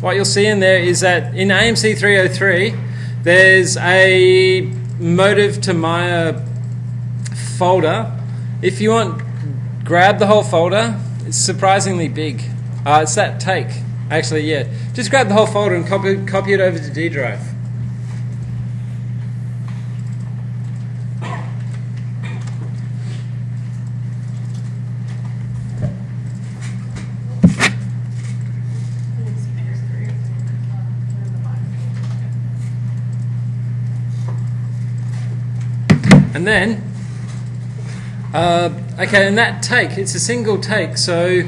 What you'll see in there is that in AMC 303 there's a motive to Maya folder. If you want, grab the whole folder. It's surprisingly big. It's that take. Actually, yeah. Just grab the whole folder and copy it over to D drive. And then, okay, and that take, it's a single take. So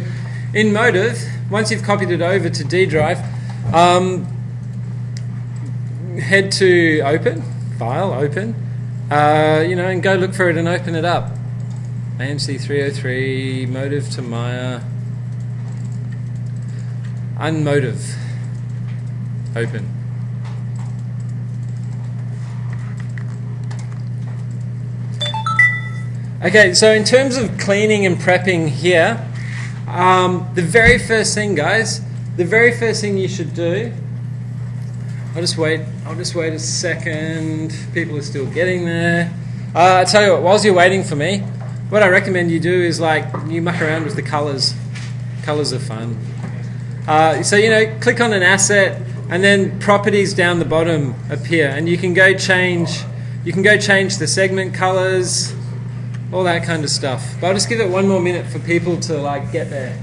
in Motive, once you've copied it over to D drive, head to Open, File, Open, and go look for it and open it up. AMC 303, Motive to Maya, Unmotive, Open. Okay, so in terms of cleaning and prepping here, the very first thing, guys, the very first thing you should do, I'll just wait a second, people are still getting there. I'll tell you what, whilst you're waiting for me, what I recommend you do is you muck around with the colors. Colors are fun. So, click on an asset and then properties down the bottom appear and you can go change the segment colors, all that kind of stuff. But I'll just give it one more minute for people to get there.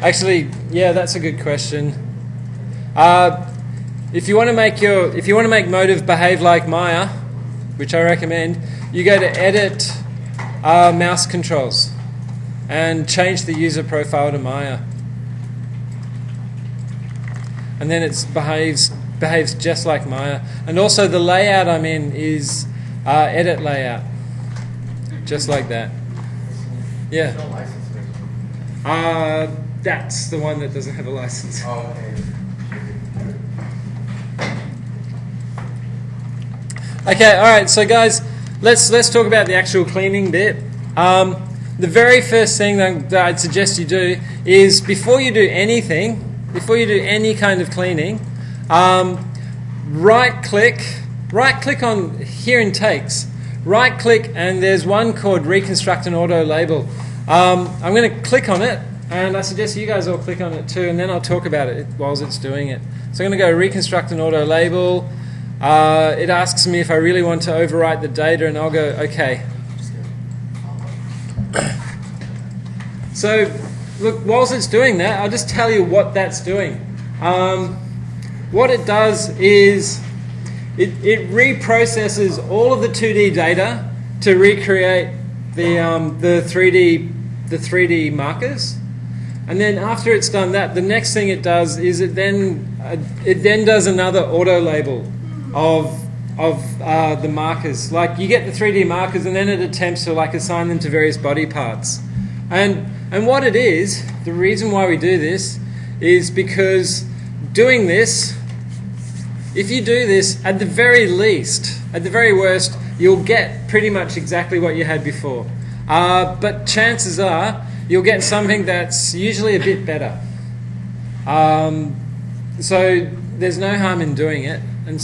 Actually, yeah, that's a good question. If you want to make Motive behave like Maya, which I recommend, you go to Edit, Mouse Controls, and change the user profile to Maya. And then it behaves just like Maya. And also the layout I'm in is Edit Layout, just like that. Yeah. That's the one that doesn't have a license. Oh, okay. Okay, all right. So guys, let's talk about the actual cleaning bit. The very first thing that I'd suggest you do is before you do any kind of cleaning, right click on here in takes, right click, and there's one called Reconstruct and Auto Label. I'm going to click on it, and I suggest you guys all click on it too, and then I'll talk about it whilst it's doing it. So I'm going to go Reconstruct and Auto Label. It asks me if I really want to overwrite the data, and I'll go OK. So look, whilst it's doing that, I'll just tell you what that's doing. What it does is it reprocesses all of the 2D data to recreate the 3D markers, and then after it's done that, the next thing it does is it then does another auto label of the markers. Like you get the 3D markers, and then it attempts to assign them to various body parts. And what it is, the reason why we do this is because doing this, if you do this, at the very least, at the very worst, you'll get pretty much exactly what you had before. But chances are you'll get something that's usually a bit better. So there's no harm in doing it, and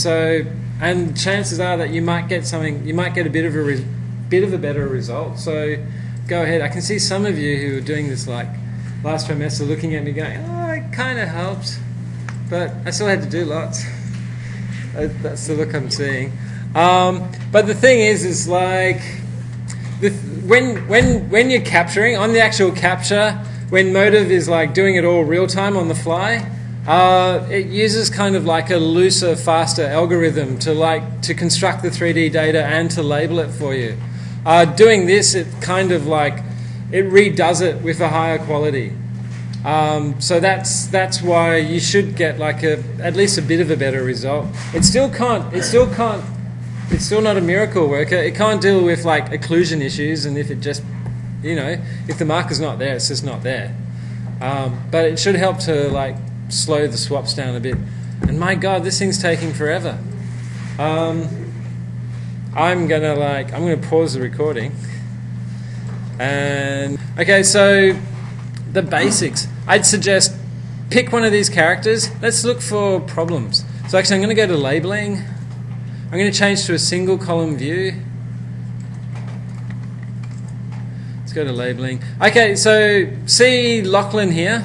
chances are that you might get a bit of a better result. So go ahead. I can see some of you who are doing this last trimester looking at me going, oh, it kind of helped, but I still had to do lots. That's the look I'm seeing. But the thing is when you're capturing, on the actual capture, when Motive is doing it all real time on the fly, it uses kind of a looser, faster algorithm to construct the 3D data and to label it for you. Doing this, it kind of it redoes it with a higher quality. So that's why you should get at least a bit of a better result. It's still not a miracle worker. It can't deal with occlusion issues, and if it just, if the marker's not there, it's just not there. But it should help to slow the swaps down a bit. And my God, this thing's taking forever. I'm gonna pause the recording. And okay, so the basics. I'd suggest pick one of these characters. Let's look for problems. So actually I'm going to go to labeling. I'm going to change to a single column view. Let's go to labeling. Okay, so see Lachlan here.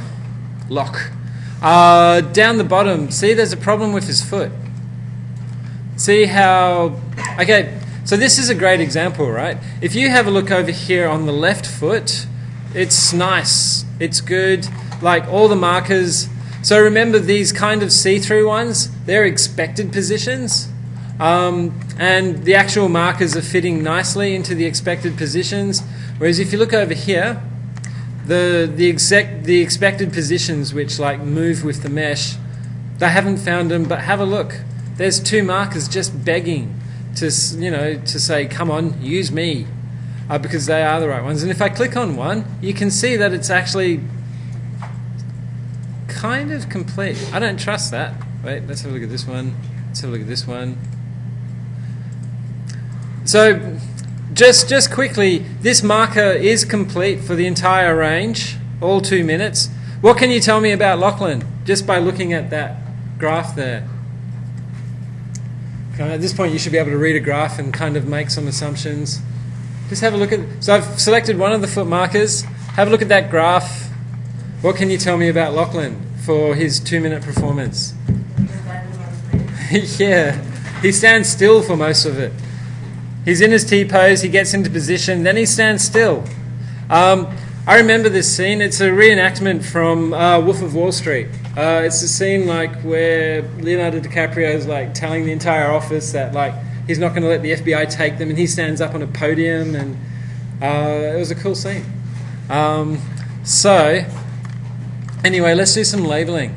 Down the bottom, see there's a problem with his foot. See how... Okay, so this is a great example, right? If you have a look over here on the left foot, it's nice. It's good. Like all the markers. So remember these kind of see-through ones, they're expected positions. And the actual markers are fitting nicely into the expected positions. Whereas if you look over here, the expected positions which like move with the mesh, they haven't found them, but have a look. There's two markers just begging to say, come on, use me, because they are the right ones. And if I click on one, you can see that it's actually kind of complete. I don't trust that. Wait, let's have a look at this one. Let's have a look at this one. So just quickly, this marker is complete for the entire range, all 2 minutes. What can you tell me about Lachlan just by looking at that graph there? At this point you should be able to read a graph and kind of make some assumptions. Just have a look at... So I've selected one of the foot markers. Have a look at that graph. What can you tell me about Lachlan for his 2-minute performance? Yeah, he stands still for most of it. He's in his T-pose, he gets into position, then he stands still. I remember this scene. It's a reenactment from Wolf of Wall Street. It's a scene like where Leonardo DiCaprio is like telling the entire office that like he's not going to let the FBI take them, and he stands up on a podium, and it was a cool scene. So anyway, let's do some labeling.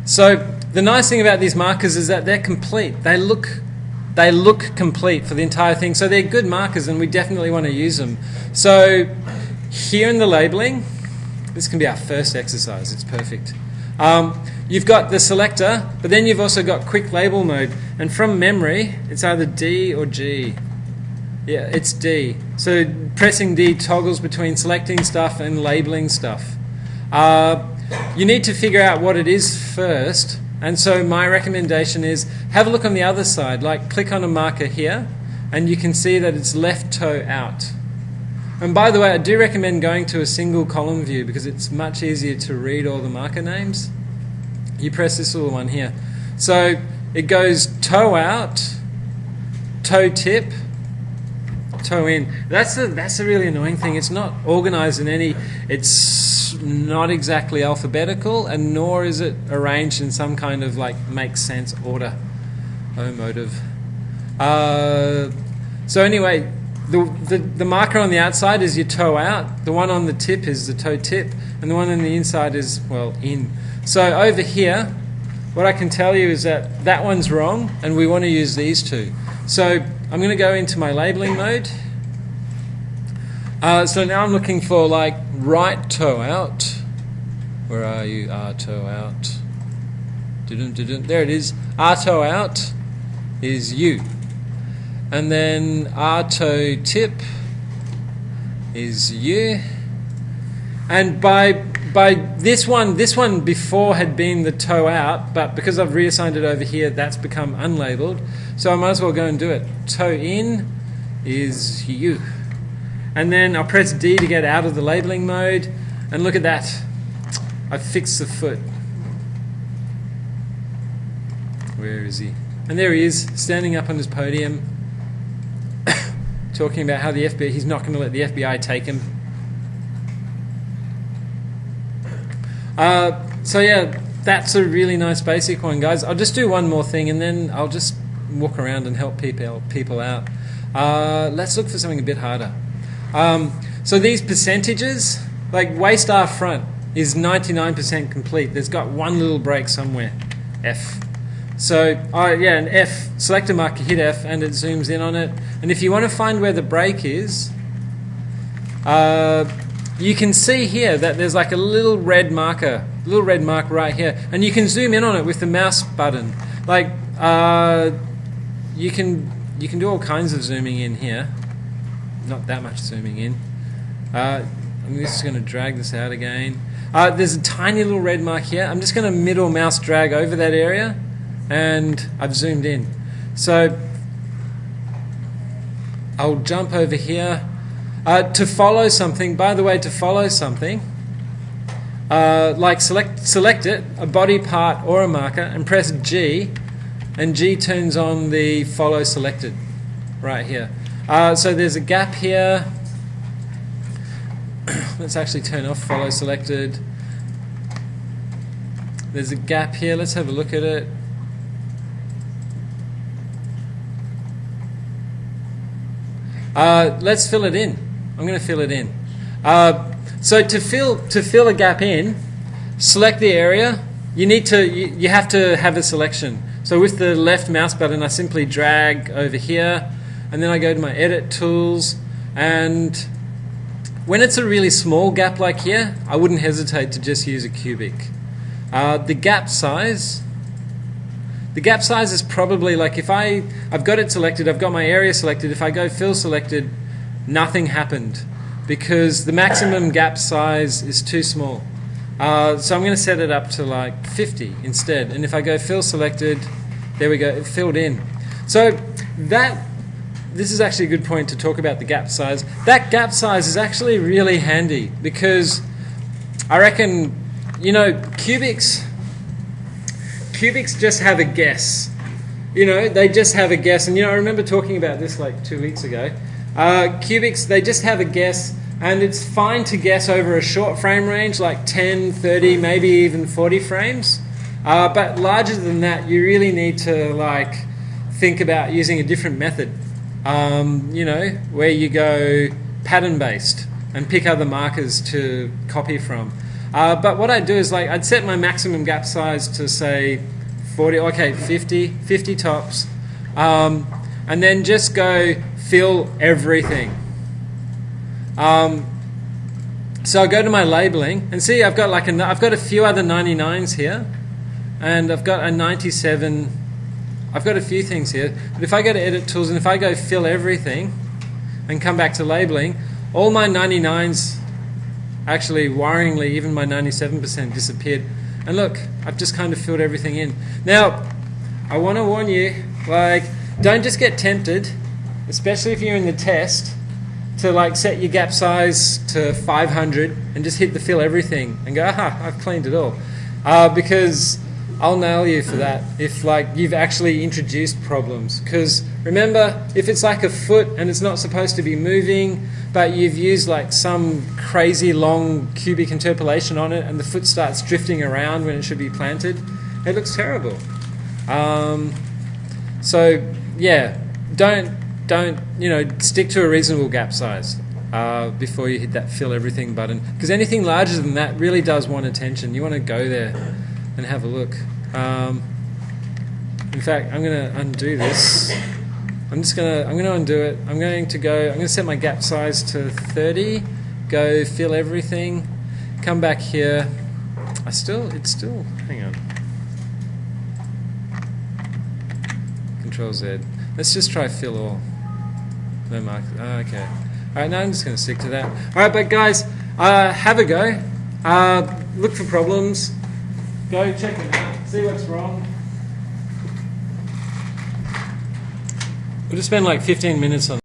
So the nice thing about these markers is that they're complete. They look complete for the entire thing. So they're good markers, and we definitely want to use them. So here in the labeling, this can be our first exercise. It's perfect. You've got the selector, but then you've also got quick label mode. And from memory, it's either D or G. Yeah, it's D. So pressing D toggles between selecting stuff and labeling stuff. You need to figure out what it is first. And so my recommendation is have a look on the other side. Like click on a marker here, and you can see that it's left toe out. And by the way, I do recommend going to a single column view because it's much easier to read all the marker names. You press this little one here. So it goes toe out, toe tip, toe in. That's a really annoying thing. It's not organized in any... It's not exactly alphabetical, and nor is it arranged in some kind of like makes sense order. Motive. So anyway, the marker on the outside is your toe out, the one on the tip is the toe tip, and the one on the inside is, well, in. So over here, what I can tell you is that that one's wrong, and we want to use these two. So I'm going to go into my labeling mode. So now I'm looking for like right toe out. Where are you? R toe out. There it is. R toe out is U. And then R toe tip is U. And by this one before had been the toe out, but because I've reassigned it over here, that's become unlabeled. So I might as well go and do it. Toe in is U. And then I'll press D to get out of the labeling mode, and look at that. I've fixed the foot. Where is he? And there he is, standing up on his podium, talking about how the FBI, he's not going to let the FBI take him. So yeah, that's a really nice basic one, guys. I'll just do one more thing, and then I'll just walk around and help people out. Let's look for something a bit harder. So these percentages, like waist R front is 99% complete. There's got one little break somewhere, F. So yeah, an F, select a marker, hit F, and it zooms in on it. And if you want to find where the break is, you can see here that there's like a little red marker right here, and you can zoom in on it with the mouse button. Like you can you can do all kinds of zooming in here. Not that much zooming in. I'm just going to drag this out again. There's a tiny little red mark here. I'm just going to middle mouse drag over that area, and I've zoomed in. So I'll jump over here. To follow something, by the way, to follow something, like select it, a body part or a marker, and press G, and G turns on the follow selected right here. So there's a gap here. Let's actually turn off follow selected. There's a gap here. Let's have a look at it. Let's fill it in. I'm going to fill it in. So to fill a gap in, select the area. You have to have a selection. So with the left mouse button, I simply drag over here, and then I go to my edit tools. And when it's a really small gap like here, I wouldn't hesitate to just use a cubic. The gap size is probably like if I've got it selected, I've got my area selected. If I go fill selected, nothing happened because the maximum gap size is too small. So I'm going to set it up to like 50 instead. And if I go fill selected, there we go, it filled in. So this is actually a good point to talk about the gap size. That gap size is actually really handy because I reckon, cubics just have a guess. They just have a guess. And I remember talking about this like 2 weeks ago. Cubics, they just have a guess, and it's fine to guess over a short frame range like 10, 30, maybe even 40 frames. But larger than that, you really need to think about using a different method. Where you go pattern-based and pick other markers to copy from. But what I'd do is I'd set my maximum gap size to say 50 tops, and then just go fill everything. So I go to my labeling and see I've got I've got a few other 99s here, and I've got a 97. I've got a few things here, but if I go to edit tools and if I go fill everything and come back to labeling, all my 99s, actually worryingly even my 97% disappeared. And look, I've just kind of filled everything in. Now, I want to warn you, don't just get tempted, especially if you're in the test, to set your gap size to 500 and just hit the fill everything and go, I've cleaned it all. Because I'll nail you for that if you've actually introduced problems. Because remember, if it's like a foot and it's not supposed to be moving, but you've used some crazy long cubic interpolation on it and the foot starts drifting around when it should be planted, it looks terrible. So yeah, don't stick to a reasonable gap size before you hit that fill everything button, because anything larger than that really does want attention. You want to go there and have a look. In fact, I'm going to undo this. I'm going to undo it. I'm going to set my gap size to 30. Go fill everything. Come back here. It's still. Hang on. Control Z. Let's just try fill all. No mark. Okay. All right. Now I'm just going to stick to that. All right, but guys, have a go. Look for problems. Go check it out. See what's wrong. We'll just spend 15 minutes on